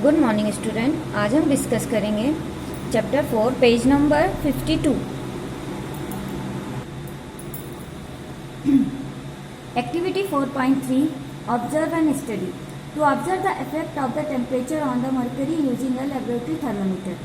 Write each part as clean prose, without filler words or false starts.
Good morning student. आज हम discuss करेंगे chapter 4 page number 52। Activity 4.3 observe and study. To observe the effect of the temperature on the mercury using a laboratory thermometer,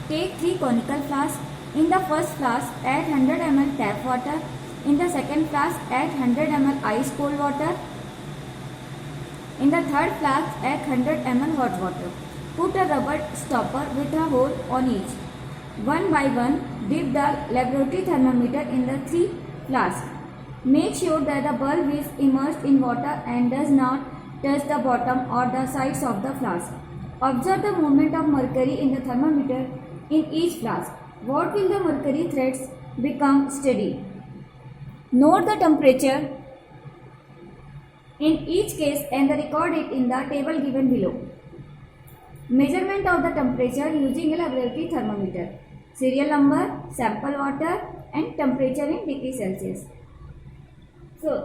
take 3 conical flasks. In the first flask, add 100 ml tap water. In the second flask, add 100 ml ice cold water. In the third flask, add 100 ml hot water. Put a rubber stopper with a hole on each. One by one, dip the laboratory thermometer in the 3 flasks. Make sure that the bulb is immersed in water and does not touch the bottom or the sides of the flask. Observe the movement of mercury in the thermometer in each flask. What will the mercury threads become steady? Note the temperature in each case and record it in the table given below. Measurement of the temperature using a laboratory thermometer. Serial number, sample water and temperature in degree Celsius. So,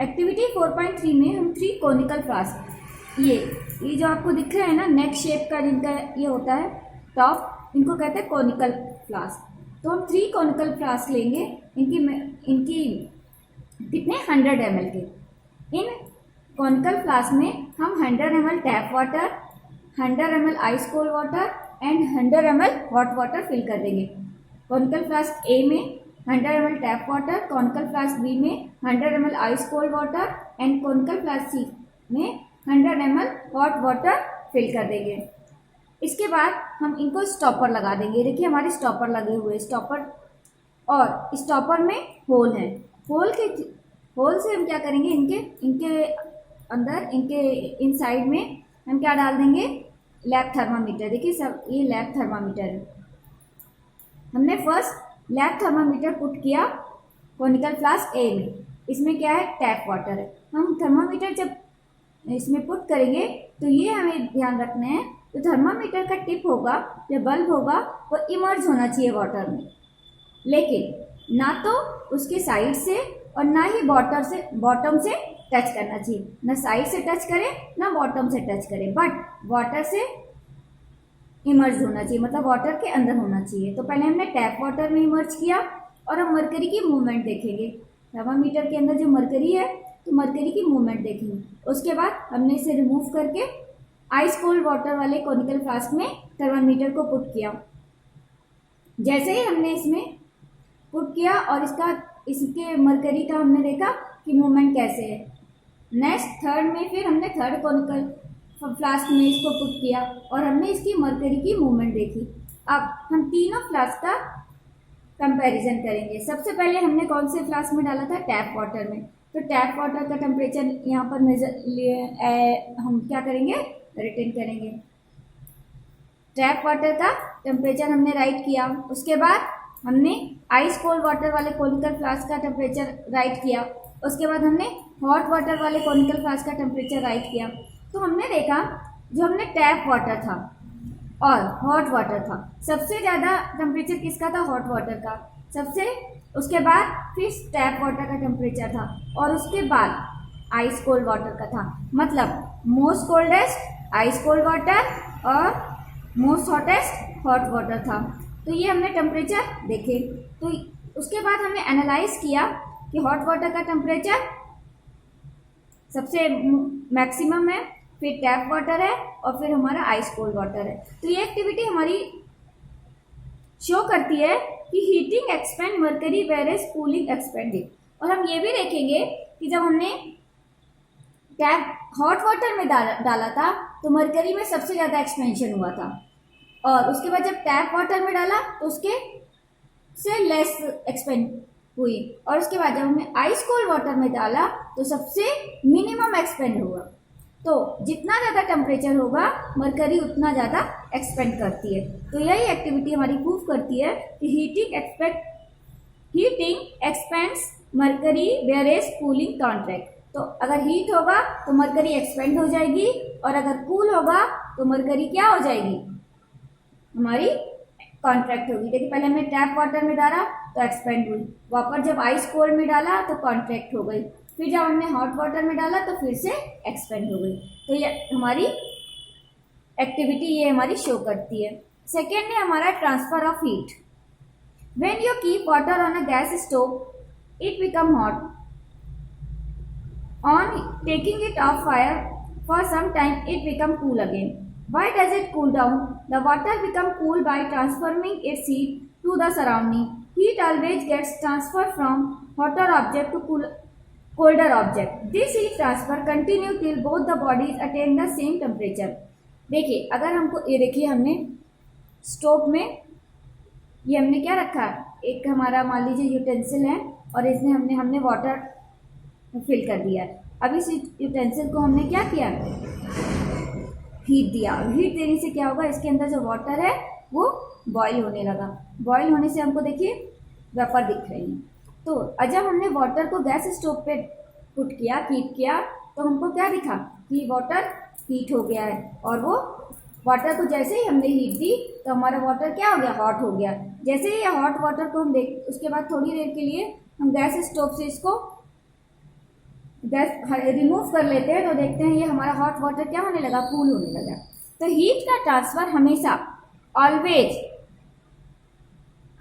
activity 4.3 में हम 3 conical flask, ये जो आपको दिख रहा है ना नेक shape का जिनका ये होता है टॉप, इनको कहते हैं कॉनिकल फ्लास्क। तो हम 3 कॉनिकल फ्लास्क लेंगे, इनकी कितने 100 ml के। इन कॉनिकल फ्लास्क में हम 100 ml tap water, 100 ml ice cold water and 100 ml hot water fill कर देंगे। कॉनिकल फ्लास्क ए में 100 ml tap water, conical flask B में 100 ml ice cold water and conical flask C में 100 ml hot water fill कर देंगे। इसके बाद हम इनको स्टॉपर लगा देंगे। देखिए हमारे स्टॉपर लगे हुए, स्टॉपर और स्टॉपर में होल है। होल से हम क्या करेंगे, इनके अंदर, इनके इनसाइड में हम क्या डाल देंगे, लैब थर्मामीटर। देखिए सब ये लैब थर्मामीटर है। हमने फर्स्ट लैब थर्मामीटर पुट किया कॉनिकल फ्लास्क ए में। इसमें क्या है, टैप वाटर है। हम थर्मामीटर जब इसमें पुट करेंगे तो ये हमें ध्यान रखना है, तो थर्मामीटर का टिप होगा या बल्ब होगा वो इमर्ज होना चाहिए वाटर में, लेकिन ना तो उसके साइड से और ना ही बॉटम से टच करना चाहिए। ना साइड से टच करे ना बॉटम से टच करे, बट वाटर से इमर्ज होना चाहिए, मतलब वाटर के अंदर होना चाहिए। तो पहले हमने टैप वाटर में इमर्ज किया और हम मरकरी की मूवमेंट देखेंगे। थर्मामीटर के अंदर जो मरकरी है तो मरकरी की मूवमेंट देखेंगे। उसके बाद हमने इसे रिमूव करके आइस कोल्ड वाटर वाले कॉनिकल फ्लास्क में थर्मामीटर को पुट किया। जैसे ही हमने इसमें पुट किया और इसके मरकरी का हमने देखा कि मूवमेंट कैसे है। नेक्स्ट थर्ड में फिर हमने थर्ड कॉनिकल फ्लास्क में इसको पुट किया और हमने इसकी मरकरी की मूवमेंट देखी। अब हम तीनों फ्लास्क का कंपैरिजन करेंगे। सबसे पहले हमने कौन से फ्लास्क में डाला था, टैप वाटर में। तो टैप वाटर का टेम्परेचर यहाँ पर हम क्या करेंगे, रिटर्न करेंगे। टैप वाटर का टेम्परेचर हमने राइट किया। उसके बाद हमने आइस कोल्ड वाटर वाले कॉनिकल फ्लास्क का टेम्परेचर राइट किया। उसके बाद हमने हॉट वाटर वाले कॉनिकल फ्लास्क का टेम्परेचर राइट किया। तो हमने देखा जो हमने टैप वाटर था और हॉट वाटर था, सबसे ज़्यादा टेम्परेचर किसका था, हॉट वाटर का सबसे। उसके बाद फिर टैप वाटर का टेम्परेचर था और उसके बाद आइस कोल्ड वाटर का था। मतलब most coldest ice cold water और मोस्ट हॉटेस्ट हॉट वाटर था। तो ये हमने टेम्परेचर देखे। तो उसके बाद हमने एनालाइज किया कि हॉट वाटर का टेम्परेचर सबसे मैक्सिमम है, फिर टैप वाटर है और फिर हमारा आइस कोल्ड वाटर है। तो ये एक्टिविटी हमारी शो करती है कि heating expand mercury whereas cooling expanded. और हम ये भी देखेंगे कि जब हमने टैप हॉट वाटर में डाला था तो मरकरी में सबसे ज़्यादा एक्सपेंशन हुआ था, और उसके बाद जब टैप वाटर में डाला तो उसके से लेस एक्सपेंड हुई, और उसके बाद जब हमने आइस कोल्ड वाटर में डाला तो सबसे मिनिमम एक्सपेंड हुआ। तो जितना ज़्यादा टेम्परेचर होगा मरकरी उतना ज़्यादा एक्सपेंड करती है। तो यही एक्टिविटी हमारी प्रूव करती है कि heating expands mercury whereas cooling contract. तो अगर हीट होगा तो मरकरी एक्सपेंड हो जाएगी, और अगर कूल होगा तो मरकरी क्या हो जाएगी, हमारी कॉन्ट्रैक्ट होगी। देखिए पहले हमने टैप वाटर में डाला तो एक्सपेंड हुई, वापस जब आइस कोल्ड में डाला तो कॉन्ट्रैक्ट हो गई, फिर जब हमने हॉट वाटर में डाला तो फिर से एक्सपेंड हो गई। तो ये हमारी एक्टिविटी ये हमारी शो करती है। सेकेंड है हमारा transfer of heat. When you keep water on a gas stove it become hot. On taking it off fire for some time it become cool again. Why does it cool down? The water become cool by transferring its heat to the surrounding. Heat always gets transferred from hotter object to colder object. This heat transfer continue till both the bodies attain the same temperature. देखिए अगर हमको ये देखिए हमने stove में ये हमने क्या रखा, एक हमारा मान लीजिए यूटेंसिल है और इसमें हमने वाटर फिल कर दिया। अब इस यूटेंसिल को हमने क्या किया, हीट दिया। हीट देने से क्या होगा, इसके अंदर जो वाटर है वो बॉईल होने लगा। बॉईल होने से हमको देखिए वेपर दिख रही है। तो जब हमने वाटर को गैस स्टोव पे पुट किया, कीप किया, तो हमको क्या दिखा कि वाटर हीट हो गया है। और वो वाटर को जैसे ही हमने हीट दी तो हमारा वाटर क्या हो गया, हॉट हो गया। जैसे ही हॉट वाटर को हम देख, उसके बाद थोड़ी देर के लिए हम गैस स्टोव से इसको गैस रिमूव कर लेते हैं तो देखते हैं ये हमारा हॉट वाटर क्या होने लगा, कूल होने लगा। तो हीट का ट्रांसफर हमेशा ऑलवेज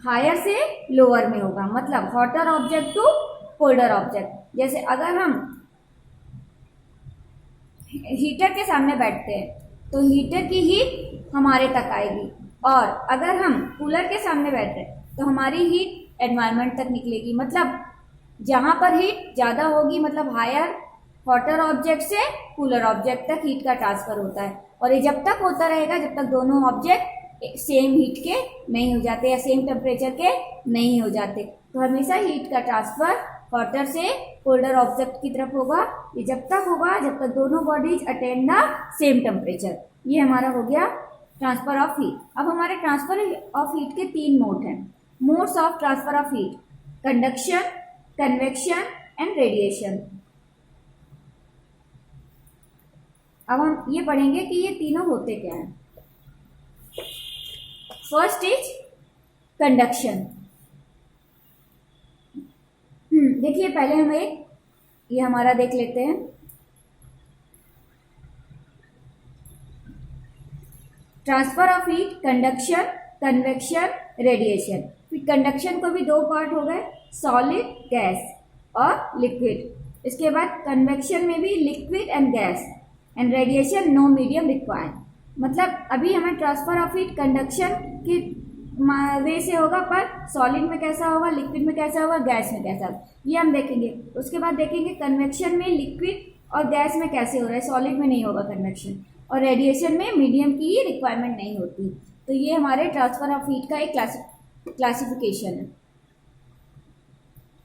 हायर से लोअर में होगा, मतलब hotter object to colder object. जैसे अगर हम हीटर के सामने बैठते हैं तो हीटर की हीट हमारे तक आएगी, और अगर हम कूलर के सामने बैठते हैं तो हमारी हीट एनवायरनमेंट तक निकलेगी। मतलब जहाँ पर हीट ज़्यादा होगी मतलब हायर हॉटर ऑब्जेक्ट से कूलर ऑब्जेक्ट तक हीट का ट्रांसफर होता है। और ये जब तक होता रहेगा जब तक दोनों ऑब्जेक्ट सेम हीट के नहीं हो जाते या सेम टेम्परेचर के नहीं हो जाते। तो हमेशा हीट का ट्रांसफर हॉटर से कोल्डर ऑब्जेक्ट की तरफ होगा। ये जब तक होगा जब तक दोनों bodies attain the same temperature. ये हमारा हो गया ट्रांसफर ऑफ हीट। अब हमारे ट्रांसफर ऑफ हीट के 3 मोड हैं। Modes of transfer of heat: conduction, convection and radiation. अब हम ये पढ़ेंगे कि ये तीनों होते क्या हैं। First is conduction. देखिए पहले हम एक ये हमारा देख लेते हैं। Transfer of heat, conduction, convection, radiation. फिर कंडक्शन को भी 2 पार्ट हो गए, सॉलिड, गैस और लिक्विड। इसके बाद कन्वेक्शन में भी liquid and gas, and radiation no medium required. मतलब अभी हमें ट्रांसफर ऑफ हीट कंडक्शन की वे से होगा, पर सॉलिड में कैसा होगा, लिक्विड में कैसा होगा, गैस में कैसा होगा, ये हम देखेंगे। उसके बाद देखेंगे कन्वेक्शन में लिक्विड और गैस में कैसे हो रहा है, सॉलिड में नहीं होगा कन्वेक्शन, और रेडिएशन में मीडियम की ही रिक्वायरमेंट नहीं होती। तो ये हमारे ट्रांसफर ऑफ हीट का एक क्लासिफिकेशन है।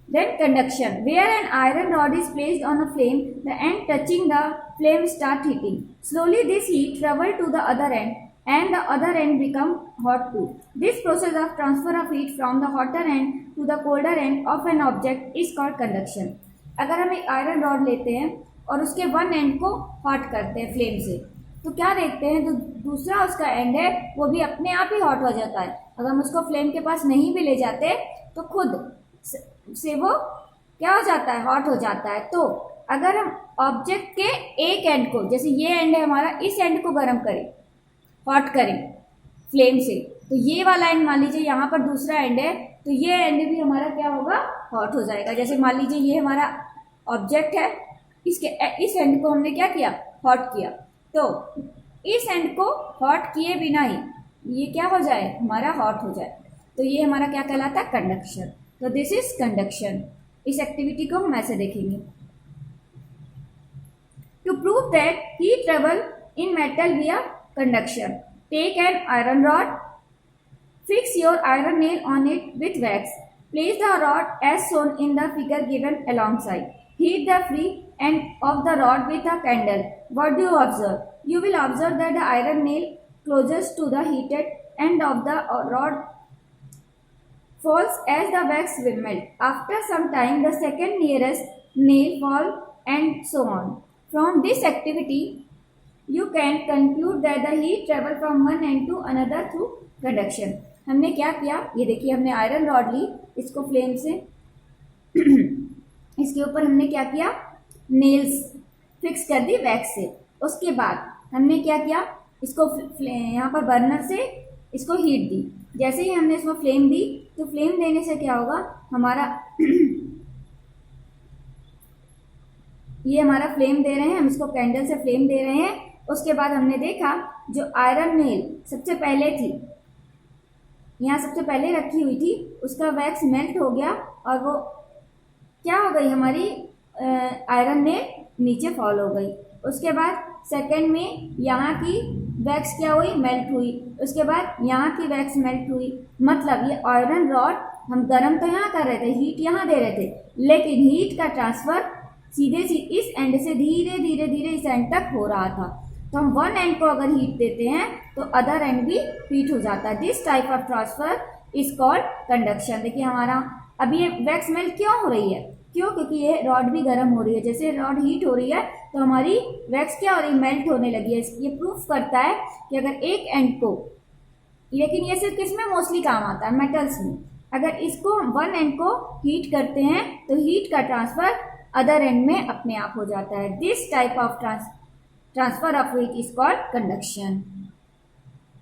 Then conduction, where an iron rod is placed on a flame, the end touching the flame start heating. Slowly this heat travel to the other end and the other end become hot too. This process of transfer of heat from the hotter end to the colder end of an object is called conduction. अगर हम एक iron rod लेते हैं और उसके one and को hot करते हैं फ्लेम से, तो क्या देखते हैं, जो दूसरा उसका एंड है वो भी अपने आप ही हॉट हो जाता है। अगर हम उसको फ्लेम के पास नहीं भी ले जाते तो खुद से वो क्या हो जाता है, हॉट हो जाता है। तो अगर हम ऑब्जेक्ट के एक एंड को, जैसे ये एंड है हमारा, इस एंड को गर्म करें, हॉट करें फ्लेम से, तो ये वाला एंड मान लीजिए यहाँ पर दूसरा एंड है, तो ये एंड भी हमारा क्या होगा, हॉट हो जाएगा। जैसे मान लीजिए ये हमारा ऑब्जेक्ट है, इसके इस एंड को हमने क्या किया, हॉट किया, तो इस एंड को हॉट किए बिना ही ये क्या हो जाए, हमारा हॉट हो जाए। तो ये हमारा क्या कहलाता है, कंडक्शन। तो दिस इज कंडक्शन। इस एक्टिविटी को हम ऐसे देखेंगे। To prove that heat travel in metal via conduction, take an iron rod, fix your iron nail on it with wax, place the rod as shown in the figure given alongside, heat the free end of the rod with a candle. What do you observe? You will observe that the iron nail closest to the heated end of the rod falls as the wax will melt. After some time, the second nearest nail falls, and so on. From this activity, you can conclude that the heat travel from one end to another through conduction. हमने क्या किया, ये देखिए हमने iron rod ली, इसको flame से इसके ऊपर हमने क्या किया, नेल्स फिक्स कर दी वैक्स से। उसके बाद हमने क्या किया, इसको यहाँ पर बर्नर से इसको हीट दी। जैसे ही हमने इसमें फ्लेम दी तो फ्लेम देने से क्या होगा, हमारा ये हमारा फ्लेम दे रहे हैं, हम इसको कैंडल से फ्लेम दे रहे हैं। उसके बाद हमने देखा जो आयरन नेल सबसे पहले थी, यहाँ सबसे पहले रखी हुई थी, उसका वैक्स मेल्ट हो गया और वो क्या हो गई, हमारी आयरन नेल नीचे फॉल हो गई। उसके बाद सेकंड में यहाँ की वैक्स क्या हुई, मेल्ट हुई। उसके बाद यहाँ की वैक्स मेल्ट हुई। मतलब ये आयरन रॉड हम गर्म तो यहाँ कर रहे थे, हीट यहाँ दे रहे थे, लेकिन हीट का ट्रांसफर सीधे इस एंड से धीरे धीरे धीरे इस एंड तक हो रहा था। तो हम वन एंड को अगर हीट देते हैं तो अदर एंड भी हीट हो जाता है। This type of transfer is called conduction. देखिए हमारा अभी ये वैक्स मेल्ट क्यों हो रही है, क्यों, क्योंकि ये रॉड भी गर्म हो रही है। जैसे रॉड हीट हो रही है तो हमारी वैक्स क्या हो रही है, मेल्ट होने लगी है। ये प्रूफ करता है कि अगर एक एंड को, लेकिन ये सिर्फ किस में मोस्टली काम आता है, मेटल्स में, अगर इसको वन एंड को हीट करते हैं तो हीट का ट्रांसफर अदर एंड में अपने आप हो जाता है। This type of transfer of heat is called conduction.